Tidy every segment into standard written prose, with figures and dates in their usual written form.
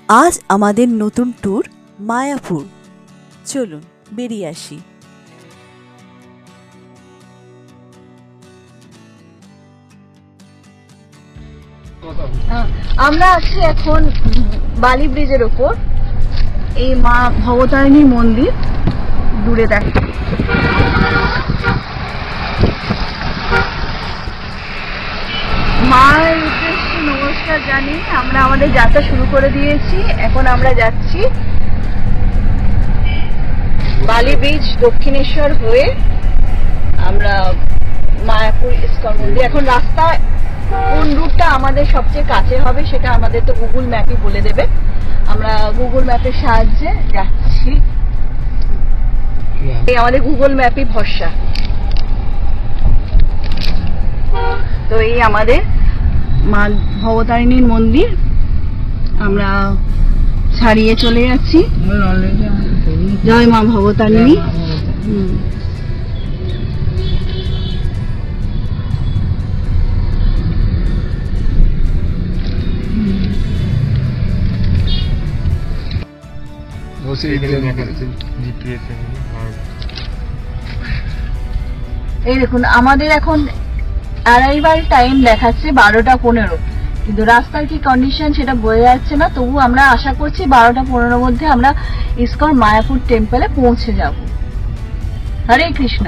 আজ আমাদের নতুন ট্যুর মায়াপুর। চলুন বেরিয়ে আসি। আমরা আছি এখন বালি ব্রিজের ওপর। এই মা ভবতারিণী মন্দির দূরে দেখা, মায়ের উদ্দেশ্যে নমস্কার জানি। আমরা আমাদের যাত্রা শুরু করে দিয়েছি। এখন আমরা যাচ্ছি বালি ব্রিজ দক্ষিণেশ্বর হয়ে আমরা মায়াপুর ইস্কন মন্দির। এখন রাস্তা কোন রুটটা আমাদের সবচেয়ে কাছে হবে সেটা আমাদের তো গুগল ম্যাপই বলে দেবে। আমরা গুগল ম্যাপের সাহায্যে যাচ্ছি। এই আমাদের গুগল ম্যাপই ভরসা। তো এই আমাদের মা ভবতারিণীর মন্দির, আমরা ছাড়িয়ে চলে যাচ্ছি। জয় মা ভবতারিণী। এই দেখুন আমাদের এখন অ্যারাইভাল টাইম দেখাচ্ছে 12:15, কিন্তু রাস্তার কি কন্ডিশন সেটা বোঝা যাচ্ছে না। তবু আমরা আশা করছি 12:15 মধ্যে আমরা ইস্কন মায়াপুর টেম্পলে পৌঁছে যাব। হরে কৃষ্ণ।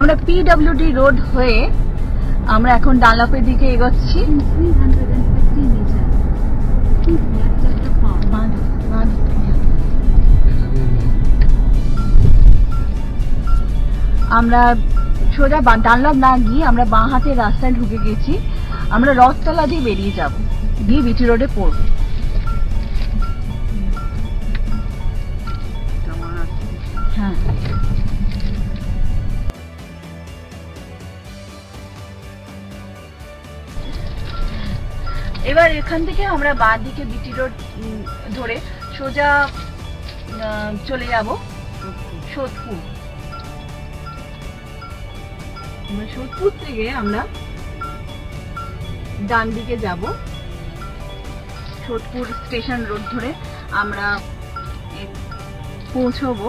আমরা পিডব্লিউডি রোড হয়ে আমরা এখন ডানলপের দিকে এগোচ্ছি। আমরা সোজা ডানলপ না গিয়ে আমরা বাঁ হাতের রাস্তায় ঢুকে গেছি। আমরা রথতলা দিয়ে বেরিয়ে যাব, গিয়ে বিটি রোডে পড়ব। হ্যাঁ, এবার এখান থেকে আমরা বাঁ দিকে বিটি রোড ধরে সোজা চলে যাব সোদপুর। সোদপুর থেকে আমরা ডান দিকে যাব, সোদপুর স্টেশন রোড ধরে আমরা পৌঁছবো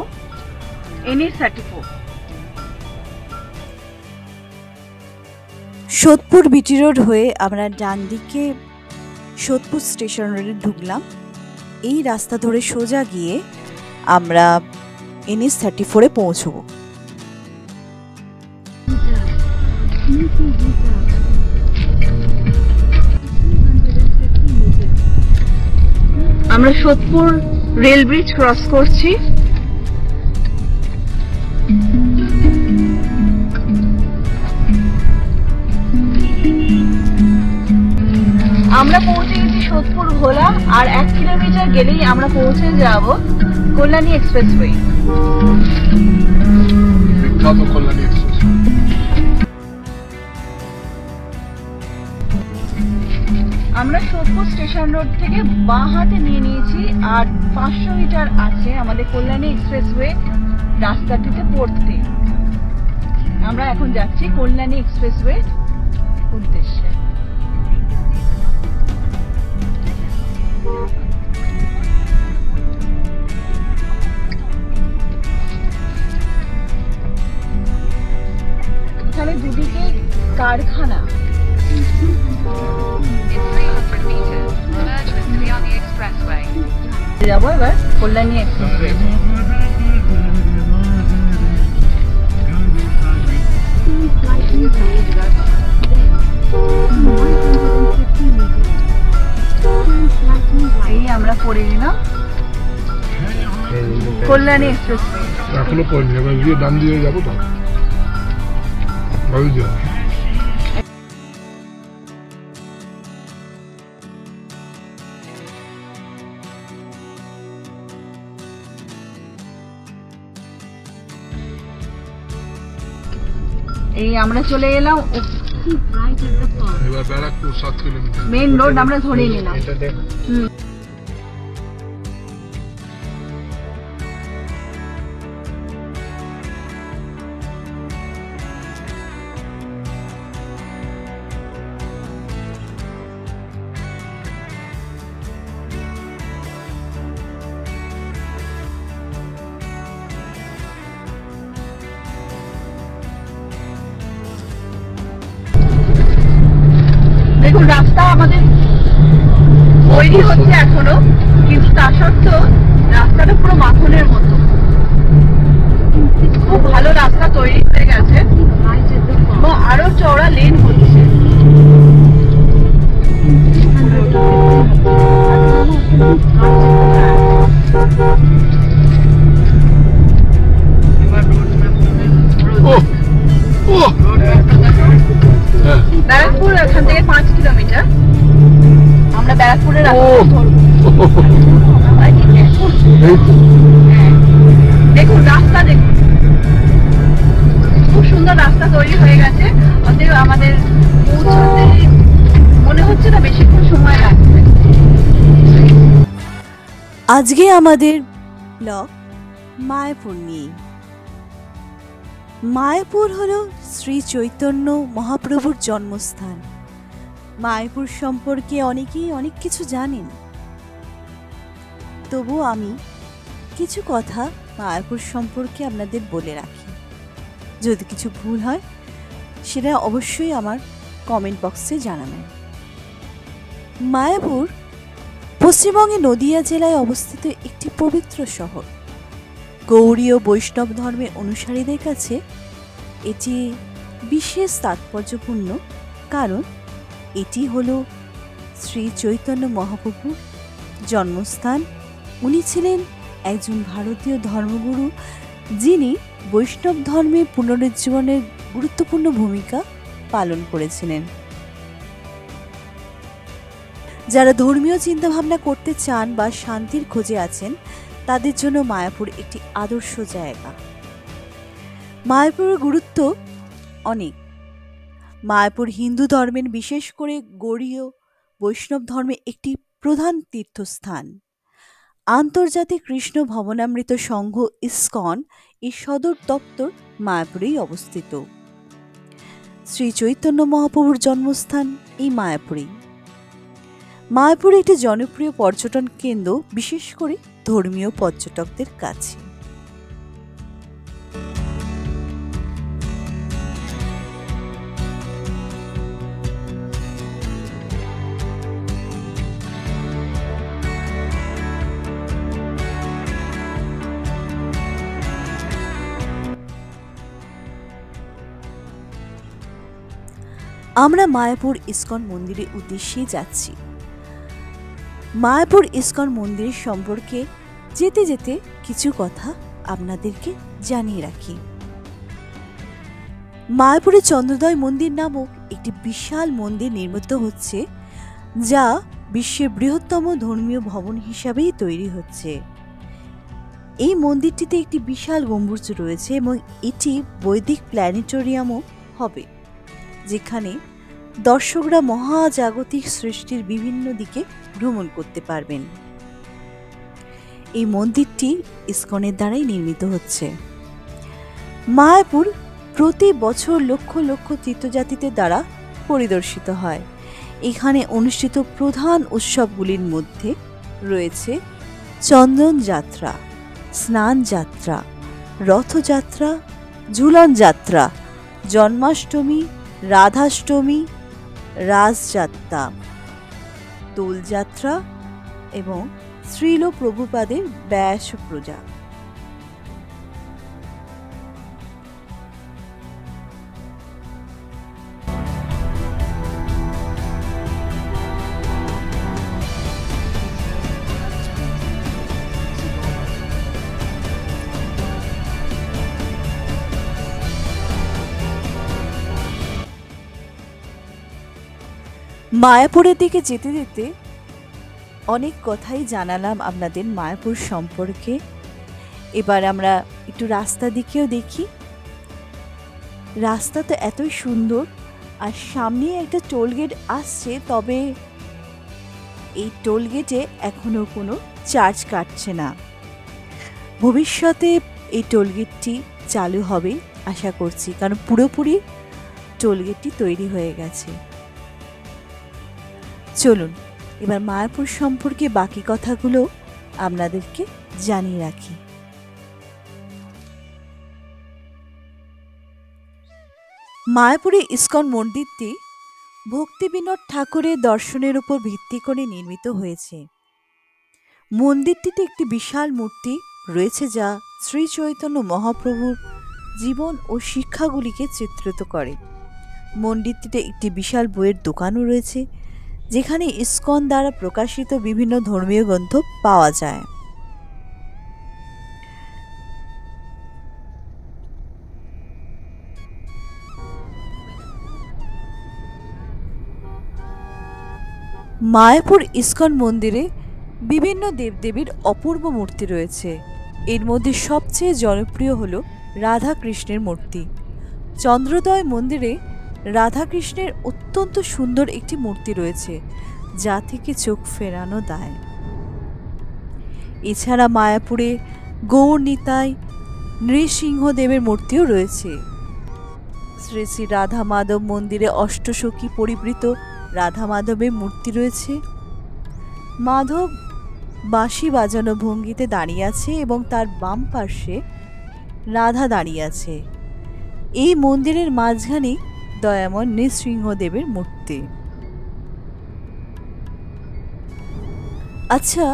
NH34। সোদপুর বিটি রোড হয়ে আমরা ডান দিকে সোদপুর স্টেশন রোডে ঢুকলাম। এই রাস্তা ধরে সোজা গিয়ে আমরা NH34-এ পৌঁছবো। আমরা সোদপুর রেল ব্রিজ ক্রস করছি। আমরা পৌঁছে গেছি সোদপুর ভোলা। আর 1 কিলোমিটার গেলেই আমরা পৌঁছে যাব কল্যাণী এক্সপ্রেসওয়ে। আমরা সোদপুর স্টেশন রোড থেকে বাঁ হাতে নিয়ে নিয়েছি, আর 500 মিটার আছে আমাদের কল্যাণী এক্সপ্রেসওয়ে রাস্তাটিতে পড়তে। আমরা এখন যাচ্ছি কল্যাণী এক্সপ্রেসওয়ে উদ্দেশ্যে। এখানে দুদিকে কারখানা। যাবো এবার কল্যাণী এক্সপ্রেসওয়ে। এই আমরা পড়ে গেলাম কল্যাণী এক্সপ্রেসওয়ে। এখনো পড়িনি, এবার দিয়ে ডান দিয়ে যাবো তো। এই আমরা চলে এলাম এবার ব্যারাকপুর 7 কিলোমিটার মেইন রোড আমরা ধরে নিলাম। দেখুন রাস্তা আমাদের তৈরি হচ্ছে এখনো, কিন্তু তা সত্ত্বেও রাস্তাটা পুরো মাখনের মতো। খুব ভালো রাস্তা তৈরি হয়ে গেছে এবং আরো চওড়া লেন হচ্ছে। ব্যারাকপুর এখান থেকে 5 কিলোমিটার। আমরা ব্যারাকপুরের দেখুন রাস্তা, দেখুন খুব সুন্দর রাস্তা তৈরি হয়ে গেছে। অতএব আমাদের পৌঁছতে মনে হচ্ছে না বেশিক্ষণ সময় লাগবে। আজকে আমাদের ব্লগ মায়াপুর নিয়ে। মায়াপুর হলো শ্রী চৈতন্য মহাপ্রভুর জন্মস্থান। মায়াপুর সম্পর্কে অনেকেই অনেক কিছু জানেন, তবু আমি কিছু কথা মায়াপুর সম্পর্কে আপনাদের বলে রাখি। যদি কিছু ভুল হয় সেটা অবশ্যই আমার কমেন্ট বক্সে জানাবেন। মায়াপুর পশ্চিমবঙ্গের নদিয়া জেলায় অবস্থিত একটি পবিত্র শহর। গৌড়ীয় বৈষ্ণব ধর্মের অনুসারীদের কাছে এটি বিশেষ তাৎপর্যপূর্ণ, কারণ এটি হল শ্রী চৈতন্য মহাপ্রভুর জন্মস্থান। উনি ছিলেন একজন ভারতীয় ধর্মগুরু, যিনি বৈষ্ণব ধর্মের পুনরুজ্জীবনের গুরুত্বপূর্ণ ভূমিকা পালন করেছিলেন। যারা ধর্মীয় চিন্তাভাবনা করতে চান বা শান্তির খোঁজে আছেন, তাদের জন্য মায়াপুর একটি আদর্শ জায়গা। মায়াপুরের গুরুত্ব অনেক। মায়াপুর হিন্দু ধর্মের, বিশেষ করে গৌড়ীয় বৈষ্ণব ধর্মের একটি প্রধান তীর্থস্থান। আন্তর্জাতিক কৃষ্ণ ভবনামৃত সংঘ ইসকন এর সদর দপ্তর মায়াপুরেই অবস্থিত। শ্রী চৈতন্য মহাপ্রভুর জন্মস্থান এই মায়াপুরেই। মায়াপুর একটি জনপ্রিয় পর্যটন কেন্দ্র, বিশেষ করে ধর্মীয় পর্যটকদের কাছে। আমরা মায়াপুর ইসকন মন্দিরের উদ্দেশ্যে যাচ্ছি। মায়াপুর ইসকন মন্দির সম্পর্কে যেতে যেতে কিছু কথা আপনাদেরকে জানিয়ে রাখি। মায়াপুরে চন্দ্রোদয় মন্দির নামক একটি বিশাল মন্দির নির্মিত হচ্ছে, যা বিশ্বের বৃহত্তম ধর্মীয় ভবন হিসাবেই তৈরি হচ্ছে। এই মন্দিরটিতে একটি বিশাল গম্বুজ রয়েছে এবং এটি বৈদিক প্ল্যানেটোরিয়ামও হবে, যেখানে দর্শকরা মহাজাগতিক সৃষ্টির বিভিন্ন দিকে ভ্রমণ করতে পারবেন। এই মন্দিরটি ইসকনের দ্বারাই নির্মিত হচ্ছে। মায়াপুর প্রতি বছর লক্ষ লক্ষ তীর্থযাত্রীদের দ্বারা পরিদর্শিত হয়। এখানে অনুষ্ঠিত প্রধান উৎসবগুলির মধ্যে রয়েছে চন্দন যাত্রা, স্নান যাত্রা, রথযাত্রা, ঝুলন যাত্রা, জন্মাষ্টমী, রাধাষ্টমী, রাসযাত্রা, দোলযাত্রা এবং শ্রীল প্রভুপাদের ব্যাস পূজা। মায়াপুরের দিকে যেতে যেতে অনেক কথাই জানালাম আপনাদের মায়াপুর সম্পর্কে। এবার আমরা একটু রাস্তা দিকেও দেখি। রাস্তা তো এতই সুন্দর, আর সামনে একটা টোলগেট আসছে, তবে এই টোলগেটে এখনো কোনো চার্জ কাটছে না। ভবিষ্যতে এই টোলগেটটি চালু হবে আশা করছি, কারণ পুরোপুরি টোলগেটটি তৈরি হয়ে গেছে। চলুন এবার মায়াপুর সম্পর্কে বাকি কথাগুলো আপনাদেরকে জানিয়ে রাখি। মায়াপুরে ইসকন মন্দিরটি ভক্তিবিনোদ ঠাকুরের দর্শনের উপর ভিত্তি করে নির্মিত হয়েছে। মন্দিরটিতে একটি বিশাল মূর্তি রয়েছে যা শ্রী চৈতন্য মহাপ্রভুর জীবন ও শিক্ষাগুলিকে চিত্রিত করে। মন্দিরটিতে একটি বিশাল বইয়ের দোকানও রয়েছে যেখানে ইসকন দ্বারা প্রকাশিত বিভিন্ন ধর্মীয় গ্রন্থ পাওয়া যায়। মায়াপুর ইসকন মন্দিরে বিভিন্ন দেবদেবীর অপূর্ব মূর্তি রয়েছে। এর মধ্যে সবচেয়ে জনপ্রিয় হল রাধাকৃষ্ণের মূর্তি। চন্দ্রোদয় মন্দিরে রাধাকৃষ্ণের অত্যন্ত সুন্দর একটি মূর্তি রয়েছে যা থেকে চোখ ফেরানো দায়। এছাড়া মায়াপুরে গৌর নিতাই নৃসিংহদেবের মূর্তিও রয়েছে। শ্রী শ্রী রাধা মাধব মন্দিরে অষ্টসখী পরিবৃত রাধা মাধবের মূর্তি রয়েছে। মাধব বাঁশি বাজানো ভঙ্গিতে দাঁড়িয়ে আছে এবং তার বাম পার্শ্বে রাধা দাঁড়িয়ে আছে। এই মন্দিরের মাঝখানে দয়াময় নৃসিংহদেবের মূর্তি। আচ্ছা,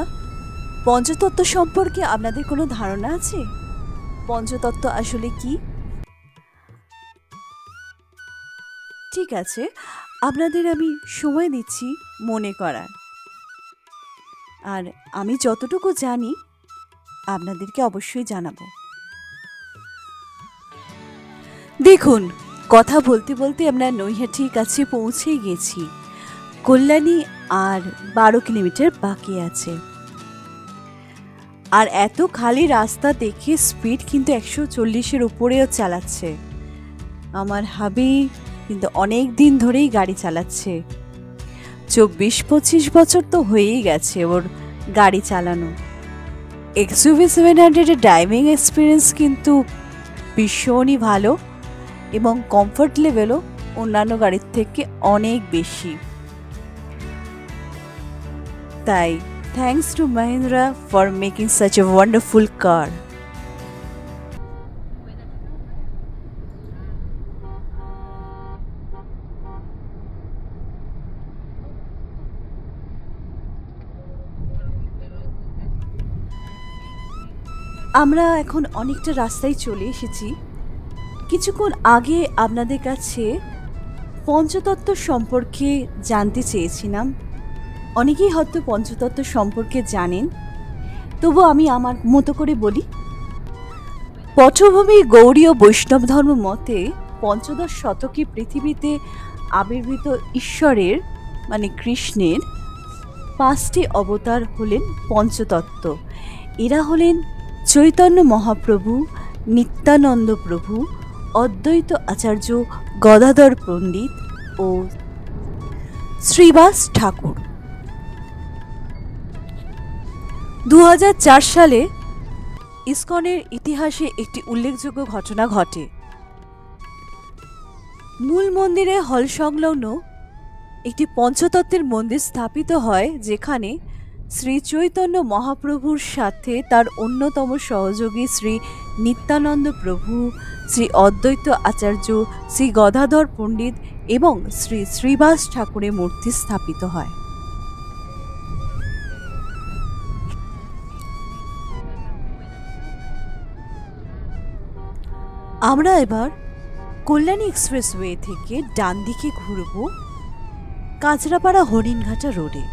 পঞ্চতত্ত্ব সম্পর্কে আপনাদের কোনো ধারণা আছে? পঞ্চতত্ত্ব আসলে কি? ঠিক আছে, আপনাদের আমি সময় দিচ্ছি মনে করার। আর আমি যতটুকু জানি আপনাদেরকে অবশ্যই জানাবো। দেখুন, কথা বলতে বলতে আমরা নৈহাটির কাছে পৌঁছেই গেছি। কল্যাণী আর 12 কিলোমিটার বাকি আছে। আর এত খালি রাস্তা দেখে স্পিড কিন্তু 140-এর উপরেও চালাচ্ছে। আমার হাবি কিন্তু অনেক দিন ধরেই গাড়ি চালাচ্ছে। 24-25 বছর তো হয়েই গেছে ওর গাড়ি চালানো। XUV 700-এর ড্রাইভিং এক্সপিরিয়েন্স কিন্তু ভীষণই ভালো এবং কমফোর্ট লেভেলও অন্যান্য গাড়ির থেকে অনেক বেশি। তাই thanks to Mahindra for making such a wonderful car. আমরা এখন অনেকটা রাস্তায় চলে এসেছি। কিছুক্ষণ আগে আপনাদের কাছে পঞ্চতত্ত্ব সম্পর্কে জানতে চেয়েছিলাম। অনেকেই হয়তো পঞ্চতত্ত্ব সম্পর্কে জানেন, তবু আমি আমার মতো করে বলি। পটভূমি গৌড়ীয় বৈষ্ণব ধর্ম মতে পঞ্চদশ শতকে পৃথিবীতে আবির্ভূত ঈশ্বরের মানে কৃষ্ণের 5টি অবতার হলেন পঞ্চতত্ত্ব। এরা হলেন চৈতন্য মহাপ্রভু, নিত্যানন্দ প্রভু, অদ্বৈত আচার্য গদাধর পণ্ডিত ও শ্রীবাস ঠাকুর। 2004 সালে ইসকনের ইতিহাসে একটি উল্লেখযোগ্য ঘটনা ঘটে। মূল মন্দিরে হল সংলগ্ন একটি পঞ্চতত্ত্বের মন্দির স্থাপিত হয়, যেখানে শ্রী চৈতন্য মহাপ্রভুর সাথে তার অন্যতম সহযোগী শ্রী নিত্যানন্দ প্রভু, শ্রী অদ্বৈত আচার্য, শ্রী গদাধর পণ্ডিত এবং শ্রী শ্রীবাস ঠাকুরের মূর্তি স্থাপিত হয়। আমরা এবার কল্যাণী এক্সপ্রেসওয়ে থেকে ডান দিকে ঘুরব কাঁচরাপাড়া হরিণঘাটা রোডে।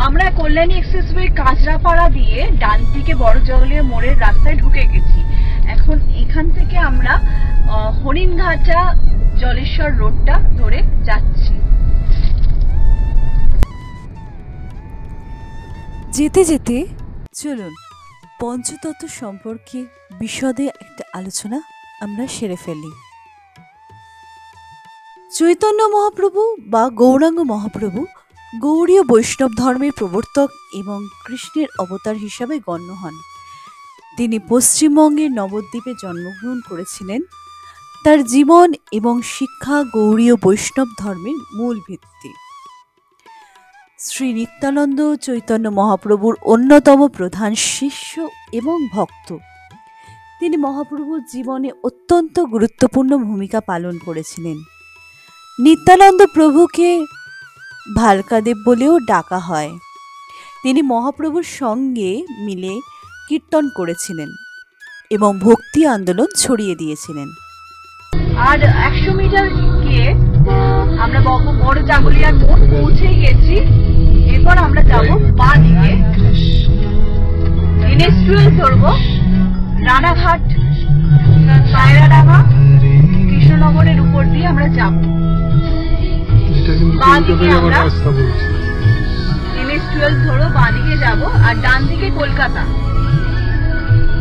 আমরা কল্যাণী এক্সপ্রেসওয়ে কাঁচরাপাড়া দিয়ে ডান দিকে বড় জঙ্গলের মোড়ের রাস্তায় ঢুকে গেছি। এখন এখান থেকে আমরা হরিণঘাটা জলেশ্বর রোডটা ধরে যাচ্ছি। যেতে যেতে চলুন পঞ্চতত্ত্ব সম্পর্কে বিশদে একটা আলোচনা আমরা সেরে ফেলি। চৈতন্য মহাপ্রভু বা গৌরাঙ্গ মহাপ্রভু গৌড়ীয় বৈষ্ণব ধর্মের প্রবর্তক এবং কৃষ্ণের অবতার হিসাবে গণ্য হন। তিনি পশ্চিমবঙ্গের নবদ্বীপে জন্মগ্রহণ করেছিলেন। তার জীবন এবং শিক্ষা গৌড়ীয় বৈষ্ণব ধর্মের মূল ভিত্তি। শ্রী নিত্যানন্দ চৈতন্য মহাপ্রভুর অন্যতম প্রধান শিষ্য এবং ভক্ত। তিনি মহাপ্রভুর জীবনে অত্যন্ত গুরুত্বপূর্ণ ভূমিকা পালন করেছিলেন। নিত্যানন্দ প্রভুকে ভালকাদেব বলেও ডাকা হয়। তিনি মহাপ্রভুর সঙ্গে মিলে কীর্তন করেছিলেন এবং ভক্তি আন্দোলন ছড়িয়ে দিয়েছিলেন। আর 100 মিটার গিয়ে আমরা বড় জাগুলিয়ার মোড় পৌঁছে গেছি। এরপর আমরা যাব বাঁ দিকে, ইন্ডাস্ট্রিয়াল ধরবো, রানাঘাট, সায়রাডাঙ্গা, কৃষ্ণনগরের উপর দিয়ে আমরা যাব। বাঁ দিকে আমরা ইন্ডাস্ট্রিয়াল ধরো, বাঁ দিকে যাব, আর ডান দিকে কলকাতা।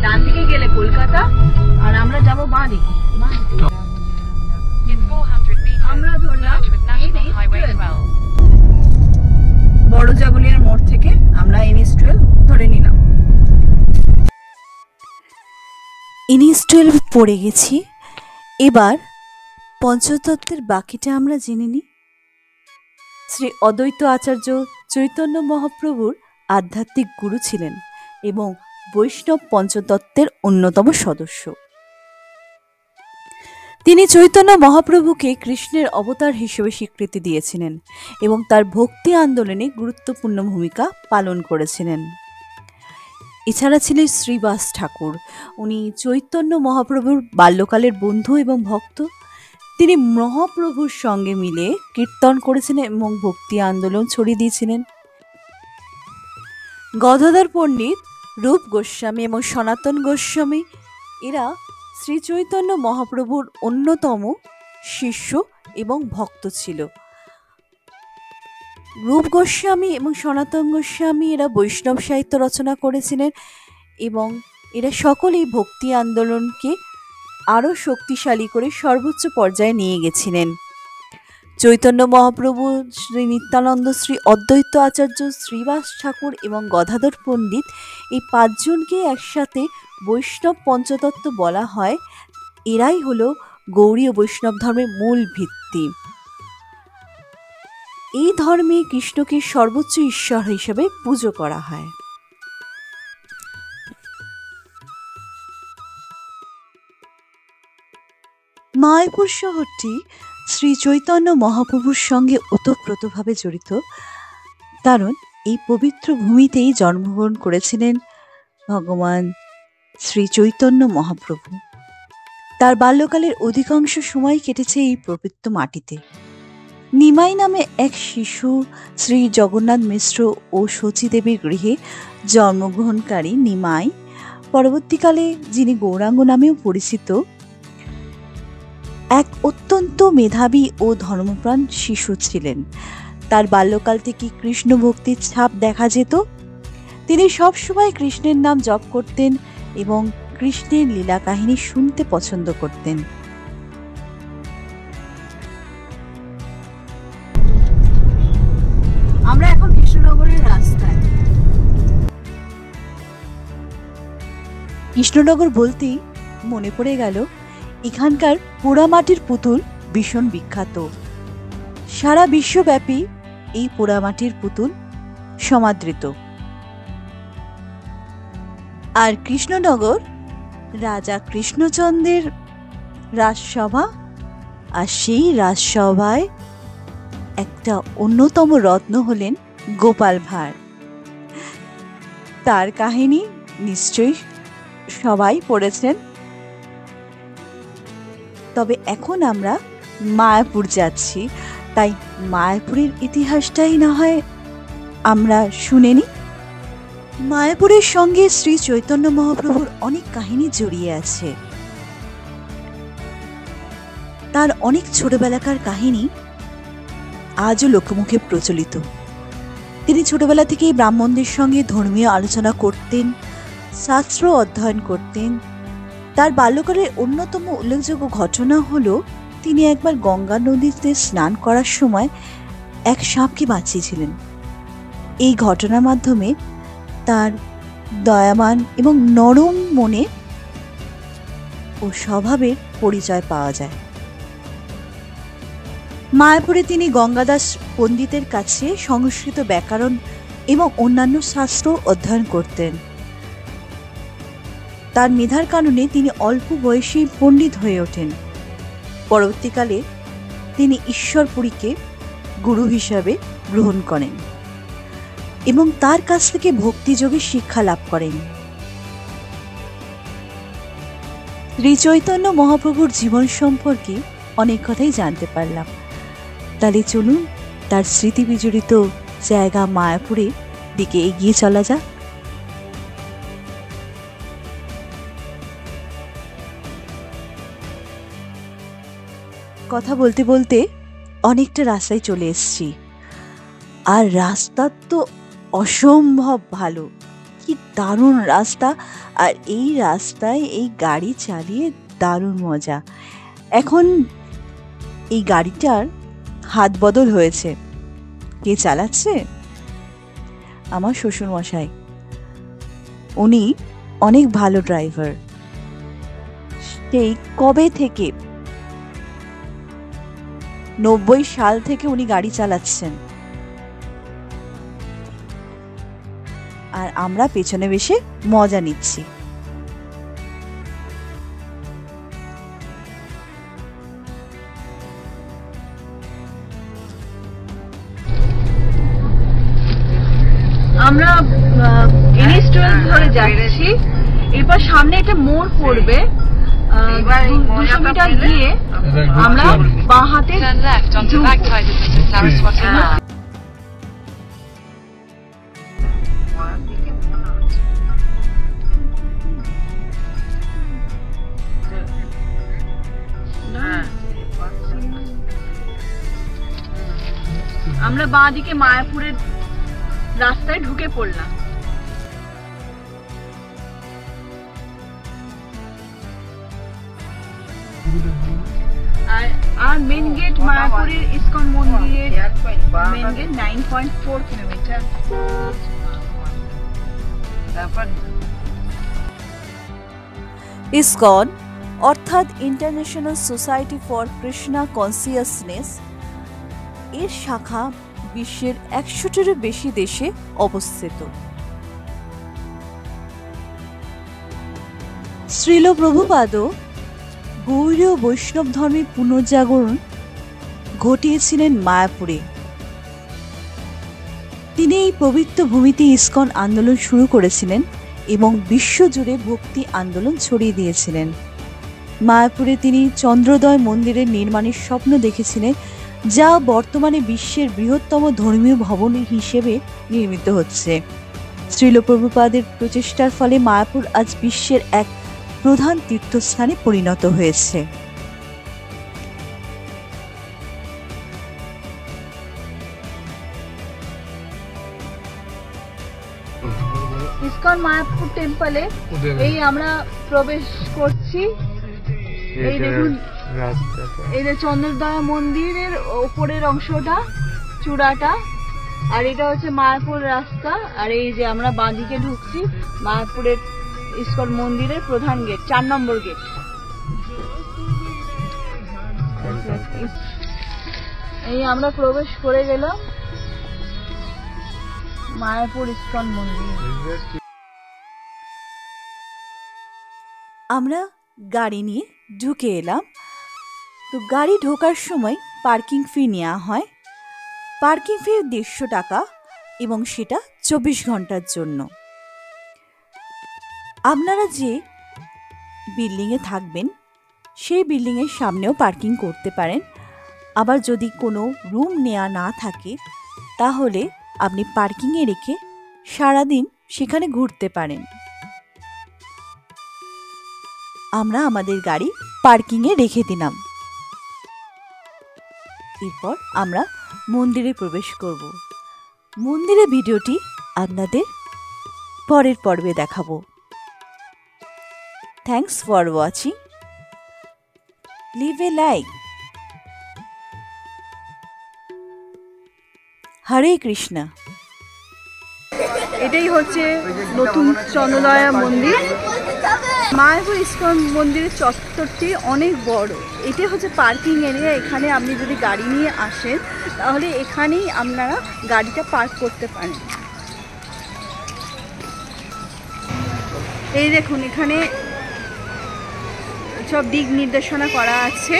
ডান দিকে গেলে কলকাতা, আর আমরা যাব বাঁ দিকে। আমরা ধরলাম বড় জাগুলিয়ার মোড় থেকে আমরা ইন্ডাস্ট্রিয়াল ধরে নিলাম। ইন্ডাস্ট্রিয়াল পড়ে গেছি। এবার পঞ্চতত্ত্বের বাকিটা আমরা জেনে নিই। শ্রী অদ্বৈত আচার্য চৈতন্য মহাপ্রভুর আধ্যাত্মিক গুরু ছিলেন এবং বৈষ্ণব পঞ্চতত্ত্বের অন্যতম সদস্য। তিনি চৈতন্য মহাপ্রভুকে কৃষ্ণের অবতার হিসেবে স্বীকৃতি দিয়েছিলেন এবং তার ভক্তি আন্দোলনে গুরুত্বপূর্ণ ভূমিকা পালন করেছিলেন। এছাড়া ছিলেন শ্রীবাস ঠাকুর। উনি চৈতন্য মহাপ্রভুর বাল্যকালের বন্ধু এবং ভক্ত। তিনি মহাপ্রভুর সঙ্গে মিলে কীর্তন করেছিলেন এবং ভক্তি আন্দোলন ছড়িয়ে দিয়েছিলেন। গদাধর পণ্ডিত, রূপ গোস্বামী এবং সনাতন গোস্বামী এরা শ্রী চৈতন্য মহাপ্রভুর অন্যতম শিষ্য এবং ভক্ত ছিল। রূপ গোস্বামী এবং সনাতন গোস্বামী এরা বৈষ্ণব সাহিত্য রচনা করেছিলেন এবং এরা সকলেই ভক্তি আন্দোলনকে আরও শক্তিশালী করে সর্বোচ্চ পর্যায়ে নিয়ে গেছিলেন। চৈতন্য মহাপ্রভু, শ্রী নিত্যানন্দ, শ্রী অদ্বৈত আচার্য, শ্রীবাস ঠাকুর এবং গদাধর পণ্ডিত এই পাঁচজনকে একসাথে বৈষ্ণব পঞ্চতত্ত্ব বলা হয়। এরাই হলো গৌড়ীয় বৈষ্ণব ধর্মের মূল ভিত্তি। এই ধর্মে কৃষ্ণকে সর্বোচ্চ ঈশ্বর হিসেবে পুজো করা হয়। মায়াপুর শহরটি শ্রী চৈতন্য মহাপ্রভুর সঙ্গে ওতপ্রোতভাবে জড়িত, কারণ এই পবিত্র ভূমিতেই জন্মগ্রহণ করেছিলেন ভগবান শ্রী চৈতন্য মহাপ্রভু। তার বাল্যকালের অধিকাংশ সময় কেটেছে এই পবিত্র মাটিতে। নিমাই নামে এক শিশু শ্রী জগন্নাথ মিশ্র ও শচী দেবীর গৃহে জন্মগ্রহণকারী নিমাই পরবর্তীকালে যিনি গৌরাঙ্গ নামেও পরিচিত, এক অত্যন্ত মেধাবী ও ধর্মপ্রাণ শিশু ছিলেন। তার বাল্যকাল থেকে কৃষ্ণ ভক্তির ছাপ দেখা যেত। তিনি সবসময় কৃষ্ণের নাম জপ করতেন এবং কৃষ্ণের লীলা কাহিনী শুনতে পছন্দ করতেন। আমরা এখন কৃষ্ণনগরের রাস্তায়। কৃষ্ণনগর বলতেই মনে পড়ে গেল এখানকার পোড়ামাটির পুতুল ভীষণ বিখ্যাত। সারা বিশ্বব্যাপী এই পোড়ামাটির পুতুল সমাদৃত। আর কৃষ্ণনগর রাজা কৃষ্ণচন্দ্রের রাজসভা, আর সেই রাজসভায় একটা অন্যতম রত্ন হলেন গোপাল ভাঁড়। তার কাহিনী নিশ্চয়ই সবাই পড়েছেন। তবে এখন আমরা মায়াপুর যাচ্ছি, তাই মায়াপুরের ইতিহাসটাই না হয় আমরা শুনে নিই। মায়াপুরের সঙ্গে শ্রী চৈতন্য মহাপ্রভুর অনেক কাহিনী জড়িয়ে আছে। তার অনেক ছোটবেলাকার কাহিনী আজও লোকমুখে প্রচলিত। তিনি ছোটবেলা থেকেই ব্রাহ্মণদের সঙ্গে ধর্মীয় আলোচনা করতেন, শাস্ত্র অধ্যয়ন করতেন। তার বাল্যকালের অন্যতম উল্লেখযোগ্য ঘটনা হলো তিনি একবার গঙ্গা নদীতে স্নান করার সময় এক সাপকে বাঁচিয়েছিলেন। এই ঘটনার মাধ্যমে তার দয়াবান এবং নরম মনে ও স্বভাবের পরিচয় পাওয়া যায়। মায়াপুরে তিনি গঙ্গাদাস পণ্ডিতের কাছে সংস্কৃত ব্যাকরণ এবং অন্যান্য শাস্ত্র অধ্যয়ন করতেন। তার মেধার কারণে তিনি অল্প বয়সেই পণ্ডিত হয়ে ওঠেন। পরবর্তীকালে তিনি ঈশ্বরপুরীকে গুরু হিসাবে গ্রহণ করেন এবং তার কাছ থেকে ভক্তিযোগের শিক্ষা লাভ করেন। শ্রী চৈতন্য মহাপ্রভুর জীবন সম্পর্কে অনেক কথাই জানতে পারলাম। তাহলে চলুন তার স্মৃতি বিজড়িত জায়গা মায়াপুরের দিকে এগিয়ে চলা যাক। কথা বলতে বলতে অনেকটা রাস্তায় চলে এসেছি, আর রাস্তা তো অসম্ভব ভালো, কি দারুণ রাস্তা। আর এই রাস্তায় এই গাড়ি চালিয়ে দারুণ মজা। এখন এই গাড়িটার হাত বদল হয়েছে। কে চালাচ্ছে? আমার শ্বশুরমশাই। উনি অনেক ভালো ড্রাইভার। সেই কবে থেকে 90 সাল থেকে উনি গাড়ি চালাচ্ছেন, আর আমরা পেছনে বসে মজা নিচ্ছি। আমরা NH 12 ধরে যাচ্ছি। এরপর সামনে একটা মোড় পড়বে, 200 মিটার গিয়ে আমরা বাঁ হাতে আমরা বাঁ দিকে মায়াপুরের রাস্তায় ঢুকে পড়লাম। আর মেন গেট মায়াপুরের ইসকন মন্দিরের মেন গেট 9.4 কিলোমিটার। ইসকন অর্থাৎ international society for Krishna consciousness এর শাখা বিশ্বের 100টিরও বেশি দেশে অবস্থিত। শ্রীল প্রভুপাদ গৌড়ীয় বৈষ্ণব ধর্মের পুনর্জাগরণ ঘটিয়েছিলেন মায়াপুরে। তিনি এই পবিত্র ভূমিতে ইসকন আন্দোলন শুরু করেছিলেন এবং বিশ্বজুড়ে ভক্তি আন্দোলন ছড়িয়ে দিয়েছিলেন। মায়াপুরে তিনি চন্দ্রোদয় মন্দিরের নির্মাণের স্বপ্ন দেখেছিলেন, যা বর্তমানে বিশ্বের বৃহত্তম ধর্মীয় ভবন হিসেবে নির্মিত হচ্ছে। শ্রীল প্রভুপাদের প্রচেষ্টার ফলে মায়াপুর আজ বিশ্বের এক প্রধান তীর্থস্থানে পরিণত হয়েছে। ইসকন মায়াপুর টেম্পলে এই আমরা প্রবেশ করছি। এই দেখুন, এই যে চন্দ্রোদয় মন্দিরের উপরের অংশটা, চূড়াটা, আর এটা হচ্ছে মায়াপুর রাস্তা। আর এই যে আমরা বাঁদিকে ঢুকছি মায়াপুরের ইসকন মন্দিরের প্রধান গেট, 4 নম্বর গেট। এই আমরা প্রবেশ করে গেলাম মায়াপুর ইসকন মন্দির। আমরা গাড়ি নিয়ে ঢুকে এলাম। তো গাড়ি ঢোকার সময় পার্কিং ফি নেওয়া হয়। পার্কিং ফি 150 টাকা এবং সেটা 24 ঘন্টার জন্য। আপনারা যে বিল্ডিংয়ে থাকবেন সেই বিল্ডিংয়ের সামনেও পার্কিং করতে পারেন। আবার যদি কোনো রুম নেওয়া না থাকে তাহলে আপনি পার্কিংয়ে রেখে সারাদিন সেখানে ঘুরতে পারেন। আমরা আমাদের গাড়ি পার্কিংয়ে রেখে দিলাম। এরপর আমরা মন্দিরে প্রবেশ করব। মন্দিরের ভিডিওটি আপনাদের পরের পর্বে দেখাবো। Thanks for watching. Leave a like. Hare Krishna. এটাই হচ্ছে নতুন চন্দ্রোদয় মন্দির। মায়াপুর ইসকন মন্দিরের চত্বরটি অনেক বড়। এটা হচ্ছে পার্কিং এরিয়া। এখানে আপনি যদি গাড়ি নিয়ে আসেন তাহলে এখানেই আপনারা গাড়িটা পার্ক করতে পারেন। এই দেখুন, এখানে সব দিক নির্দেশনা করা আছে।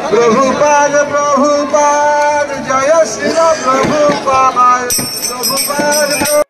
प्रभुपाद प्रभुपाद जय श्री प्रभुपाद प्रभुपाद